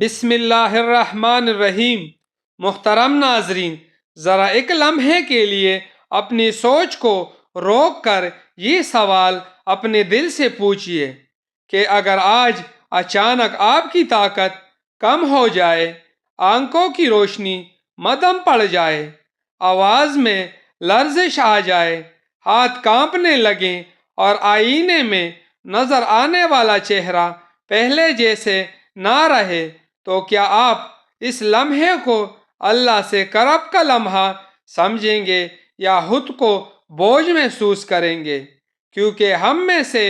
بسم اللہ الرحمن الرحیم۔ محترم ناظرین، ذرا ایک لمحے کے لیے اپنی سوچ کو روک کر یہ سوال اپنے دل سے پوچھئے کہ اگر آج اچانک آپ کی طاقت کم ہو جائے، آنکھوں کی روشنی مدھم پڑ جائے، آواز میں لرزش آ جائے، ہاتھ کانپنے لگیں اور آئینے میں نظر آنے والا چہرہ پہلے جیسے نہ رہے، تو کیا آپ اس لمحے کو اللہ سے قرب کا لمحہ سمجھیں گے یا خود کو بوجھ محسوس کریں گے؟ کیونکہ ہم میں سے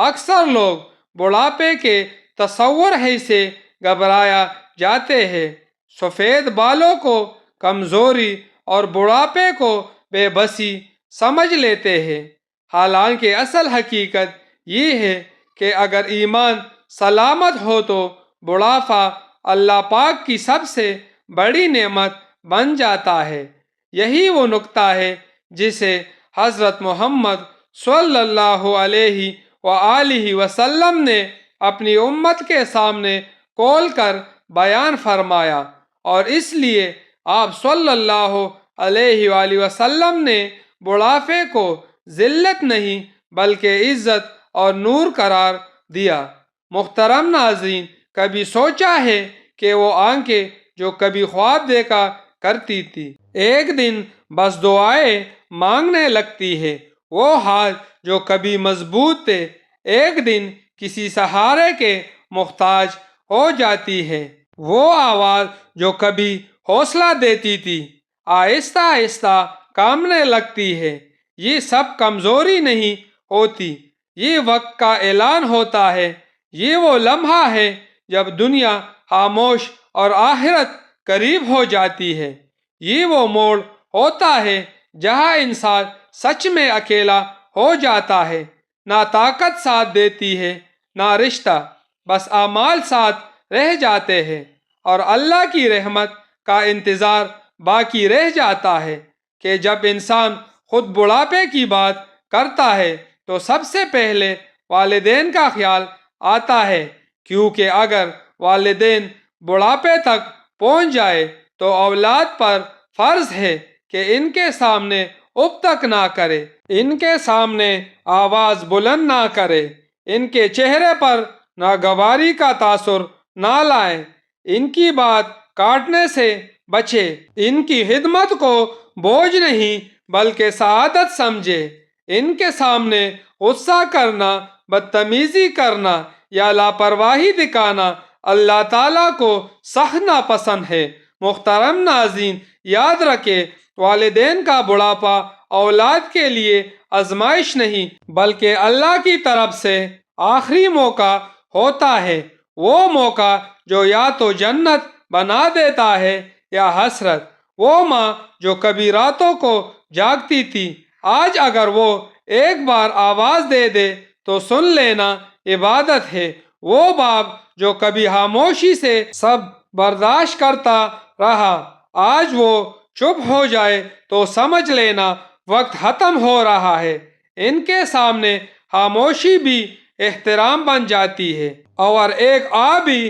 اکثر لوگ بڑھاپے کے تصور ہی سے گھبرایا جاتے ہیں، سفید بالوں کو کمزوری اور بڑھاپے کو بے بسی سمجھ لیتے ہیں، حالانکہ اصل حقیقت یہ ہے کہ اگر ایمان سلامت ہو تو بڑھاپا اللہ پاک کی سب سے بڑی نعمت بن جاتا ہے۔ یہی وہ نقطہ ہے جسے حضرت محمد صلی اللہ علیہ وآلہ وسلم نے اپنی امت کے سامنے کھول کر بیان فرمایا، اور اس لیے آپ صلی اللہ علیہ وآلہ وسلم نے بڑھاپے کو ذلت نہیں بلکہ عزت اور نور قرار دیا۔ محترم ناظرین، کبھی سوچا ہے کہ وہ آنکھیں جو کبھی خواب دیکھا کرتی تھی ایک دن بس دعائیں مانگنے لگتی ہے، وہ ہاتھ جو کبھی مضبوط تھے ایک دن کسی سہارے کے محتاج ہو جاتی ہے، وہ آواز جو کبھی حوصلہ دیتی تھی آہستہ آہستہ کانپنے لگتی ہے۔ یہ سب کمزوری نہیں ہوتی، یہ وقت کا اعلان ہوتا ہے۔ یہ وہ لمحہ ہے جب دنیا خاموش اور آخرت قریب ہو جاتی ہے۔ یہ وہ موڑ ہوتا ہے جہاں انسان سچ میں اکیلا ہو جاتا ہے، نہ طاقت ساتھ دیتی ہے نہ رشتہ، بس اعمال ساتھ رہ جاتے ہیں، اور اللہ کی رحمت کا انتظار باقی رہ جاتا ہے کہ جب انسان خود بڑھاپے کی بات کرتا ہے تو سب سے پہلے والدین کا خیال آتا ہے، کیونکہ اگر والدین بڑھاپے تک پہنچ جائے تو اولاد پر فرض ہے کہ ان کے سامنے اب تک نہ کرے، ان کے سامنے آواز بلند نہ کرے، ان کے چہرے پر ناگواری کا تاثر نہ لائے، ان کی بات کاٹنے سے بچے، ان کی خدمت کو بوجھ نہیں بلکہ سعادت سمجھے۔ ان کے سامنے غصہ کرنا، بدتمیزی کرنا یا لاپرواہی دکھانا اللہ تعالیٰ کو سخت ناپسند ہے۔ محترم ناظرین، یاد رکھیں، والدین کا بڑھاپا اولاد کے لیے آزمائش نہیں بلکہ اللہ کی طرف سے آخری موقع ہوتا ہے، وہ موقع جو یا تو جنت بنا دیتا ہے یا حسرت۔ وہ ماں جو کبھی راتوں کو جاگتی تھی، آج اگر وہ ایک بار آواز دے دے تو سن لینا عبادت ہے۔ وہ باپ جو کبھی خاموشی سے سب برداشت کرتا رہا، آج وہ چپ ہو جائے تو سمجھ لینا وقت ختم ہو رہا ہے۔ ان کے سامنے خاموشی بھی احترام بن جاتی ہے اور ایک بھی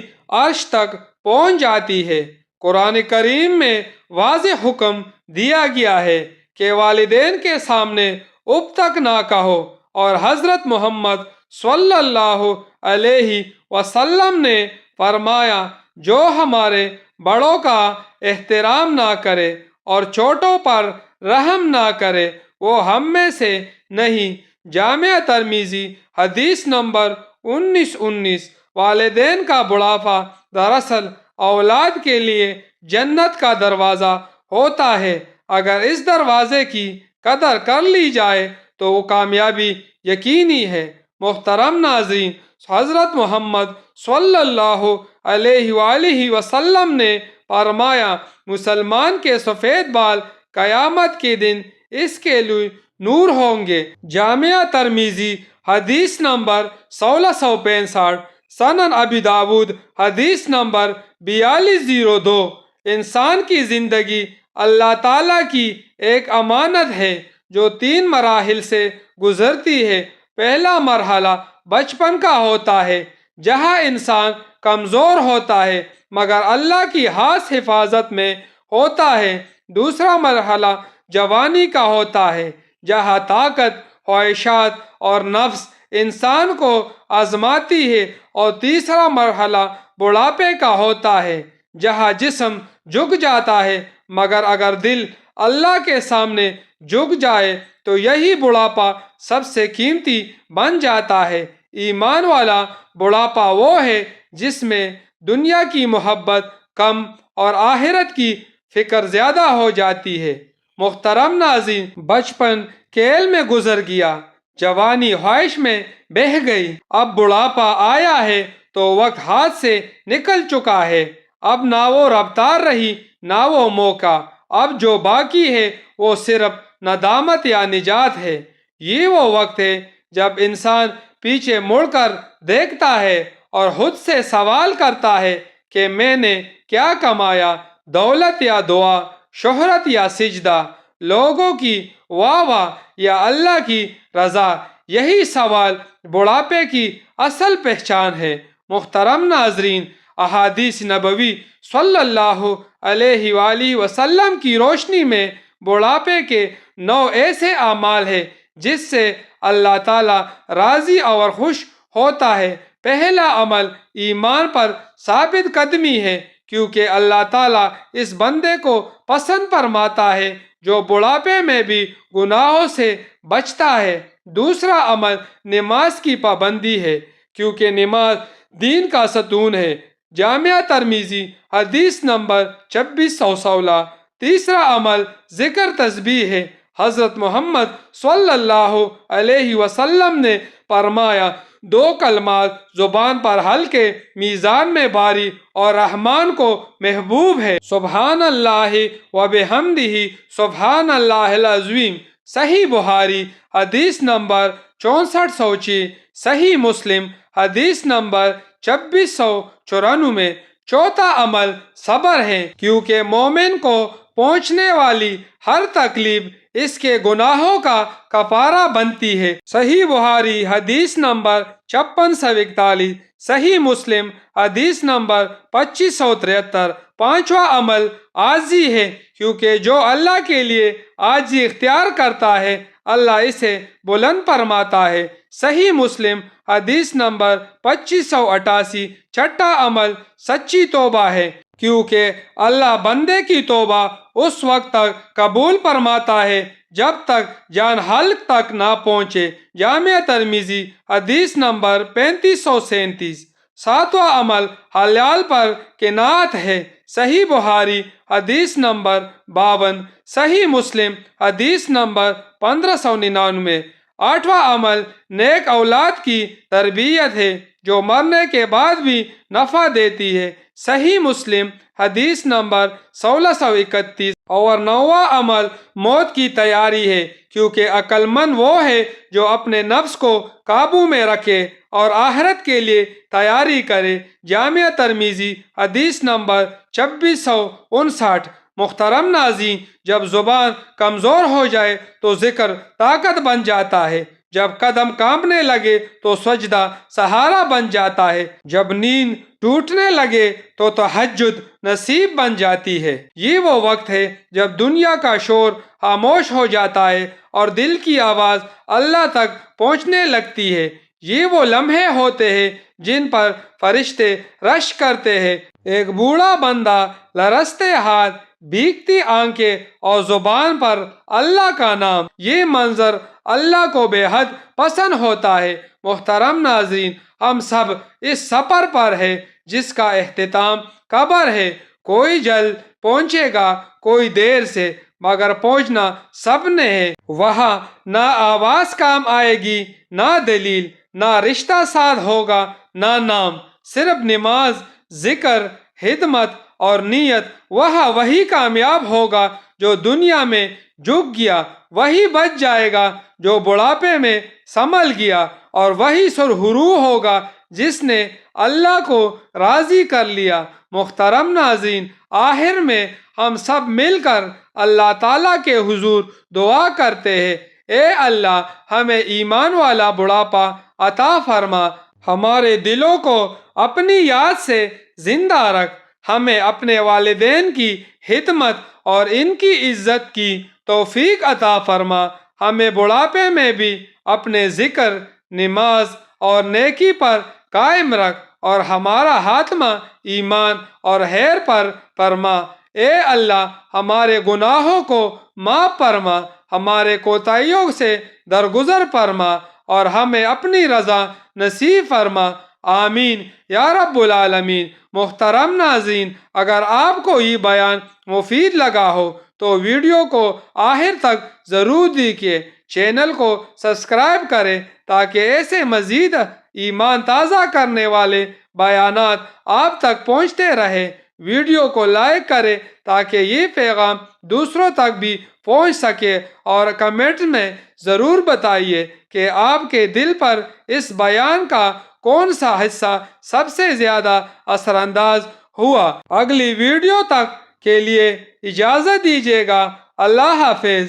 عرش تک پہنچ جاتی ہے۔ قرآن کریم میں واضح حکم دیا گیا ہے کہ والدین کے سامنے اب تک نہ کہو، اور حضرت محمد صلی اللہ علیہ وسلم نے فرمایا، جو ہمارے بڑوں کا احترام نہ کرے اور چھوٹوں پر رحم نہ کرے وہ ہم میں سے نہیں۔ جامع ترمذی حدیث نمبر 1919۔ والدین کا بڑھاپا دراصل اولاد کے لیے جنت کا دروازہ ہوتا ہے۔ اگر اس دروازے کی قدر کر لی جائے تو وہ کامیابی یقینی ہے۔ محترم ناظرین، حضرت محمد صلی اللہ علیہ وآلہ وسلم نے فرمایا، مسلمان کے سفید بال قیامت کے دن اس کے لیے نور ہوں گے۔ جامع ترمذی حدیث نمبر 1665۔ سنن ابی داؤد حدیث نمبر 4202۔ انسان کی زندگی اللہ تعالیٰ کی ایک امانت ہے جو 3 مراحل سے گزرتی ہے۔ پہلا مرحلہ بچپن کا ہوتا ہے، جہاں انسان کمزور ہوتا ہے، مگر اللہ کی خاص حفاظت میں ہوتا ہے۔ دوسرا مرحلہ جوانی کا ہوتا ہے، جہاں طاقت، خواہشات اور نفس انسان کو آزماتی ہے، اور تیسرا مرحلہ بڑھاپے کا ہوتا ہے، جہاں جسم جھک جاتا ہے، مگر اگر دل اللہ کے سامنے جھک جائے تو یہی بڑھاپا سب سے قیمتی بن جاتا ہے۔ ایمان والا بڑھاپا وہ ہے جس میں دنیا کی محبت کم اور آخرت کی فکر زیادہ ہو جاتی ہے۔ محترم ناظرین، بچپن کھیل میں گزر گیا، جوانی خواہش میں بہہ گئی، اب بڑھاپا آیا ہے تو وقت ہاتھ سے نکل چکا ہے۔ اب نہ وہ رفتار رہی نہ وہ موقع، اب جو باقی ہے وہ صرف ندامت یا نجات ہے۔ یہ وہ وقت ہے جب انسان پیچھے مڑ کر دیکھتا ہے اور خود سے سوال کرتا ہے کہ میں نے کیا کمایا، دولت یا دعا، شہرت یا سجدہ، لوگوں کی واہ واہ یا اللہ کی رضا۔ یہی سوال بڑھاپے کی اصل پہچان ہے۔ محترم ناظرین، احادیث نبوی صلی اللہ علیہ وآلہ وسلم کی روشنی میں بڑھاپے کے 9 ایسے اعمال ہیں جس سے اللہ تعالیٰ راضی اور خوش ہوتا ہے۔ پہلا عمل ایمان پر ثابت قدمی ہے، کیونکہ اللہ تعالیٰ اس بندے کو پسند فرماتا ہے جو بڑھاپے میں بھی گناہوں سے بچتا ہے۔ دوسرا عمل نماز کی پابندی ہے، کیونکہ نماز دین کا ستون ہے۔ جامعہ ترمذی حدیث نمبر 2616۔ تیسرا عمل ذکر تسبیح ہے۔ حضرت محمد صلی اللہ علیہ وسلم نے فرمایا، 2 کلمات زبان پر ہلکے، میزان میں بھاری اور رحمان کو محبوب ہے، سبحان اللہ و بحمدہ سبحان اللہ العظیم۔ صحیح بخاری حدیث نمبر 6406، صحیح مسلم حدیث نمبر 2694۔ چوتھا عمل صبر ہے، کیونکہ مومن کو پہنچنے والی ہر تکلیف اس کے گناہوں کا کفارہ بنتی ہے۔ صحیح بخاری حدیث نمبر 5641، صحیح مسلم حدیث نمبر 2573۔ پانچواں عمل عاجزی ہے، کیونکہ جو اللہ کے لیے عاجزی اختیار کرتا ہے اللہ اسے بلند فرماتا ہے۔ صحیح مسلم حدیث نمبر 2588۔ چھٹا عمل سچی توبہ ہے، کیونکہ اللہ بندے کی توبہ اس وقت تک قبول فرماتا ہے جب تک جان حلق تک نہ پہنچے۔ جامعہ ترمذی حدیث نمبر 3537۔ ساتواں عمل حلال پر قناعت ہے۔ صحیح بخاری حدیث نمبر 52، صحیح مسلم حدیث نمبر 1599۔ آٹھواں عمل نیک اولاد کی تربیت ہے، جو مرنے کے بعد بھی نفع دیتی ہے۔ صحیح مسلم حدیث نمبر 1631۔ اور نواں عمل موت کی تیاری ہے، کیونکہ عقل مند وہ ہے جو اپنے نفس کو قابو میں رکھے اور آخرت کے لیے تیاری کرے۔ جامعہ ترمذی حدیث نمبر 2659۔ محترم ناظرین، جب زبان کمزور ہو جائے تو ذکر طاقت بن جاتا ہے، جب قدم کانپنے لگے تو سجدہ سہارا بن جاتا ہے، جب نیند ٹوٹنے لگے تو تہجد نصیب بن جاتی ہے۔ یہ وہ وقت ہے جب دنیا کا شور خاموش ہو جاتا ہے اور دل کی آواز اللہ تک پہنچنے لگتی ہے۔ یہ وہ لمحے ہوتے ہیں جن پر فرشتے رش کرتے ہیں۔ ایک بوڑھا بندہ، لرزتے ہاتھ، بھیگتی آنکھیں اور زبان پر اللہ کا نام، یہ منظر اللہ کو بے حد پسند ہوتا ہے۔ محترم ناظرین، ہم سب اس سفر پر ہیں جس کا اختتام قبر ہے۔ کوئی جلد پہنچے گا، کوئی دیر سے، مگر پہنچنا سب نے ہے۔ وہاں نہ آواز کام آئے گی، نہ دلیل، نہ رشتہ ساتھ ہوگا، نہ نام، صرف نماز، ذکر، خدمت اور نیت۔ وہاں وہی کامیاب ہوگا جو دنیا میں جھک گیا، وہی بچ جائے گا جو بڑھاپے میں سنبھل گیا، اور وہی سرخرو ہوگا جس نے اللہ کو راضی کر لیا۔ محترم ناظرین، آخر میں ہم سب مل کر اللہ تعالیٰ کے حضور دعا کرتے ہیں، اے اللہ، ہمیں ایمان والا بڑھاپا عطا فرما، ہمارے دلوں کو اپنی یاد سے زندہ رکھ، ہمیں اپنے والدین کی خدمت اور ان کی عزت کی توفیق عطا فرما۔ ہمیں بڑھاپے میں بھی اپنے ذکر، نماز اور نیکی پر قائم رکھ اور ہمارا خاتمہ ایمان اور خیر پر فرما۔ اے اللہ، ہمارے گناہوں کو معاف فرما، ہمارے کوتاہیوں سے درگزر فرما اور ہمیں اپنی رضا نصیب فرما۔ آمین یا رب العالمین۔ محترم ناظرین، اگر آپ کو یہ بیان مفید لگا ہو تو ویڈیو کو آخر تک ضرور دیکھیے، چینل کو سبسکرائب کریں تاکہ ایسے مزید ایمان تازہ کرنے والے بیانات آپ تک پہنچتے رہے۔ ویڈیو کو لائک کریں تاکہ یہ پیغام دوسروں تک بھی پہنچ سکے، اور کمنٹ میں ضرور بتائیے کہ آپ کے دل پر اس بیان کا کون سا حصہ سب سے زیادہ اثر انداز ہوا۔ اگلی ویڈیو تک کے لیے اجازت دیجیے گا۔ اللہ حافظ۔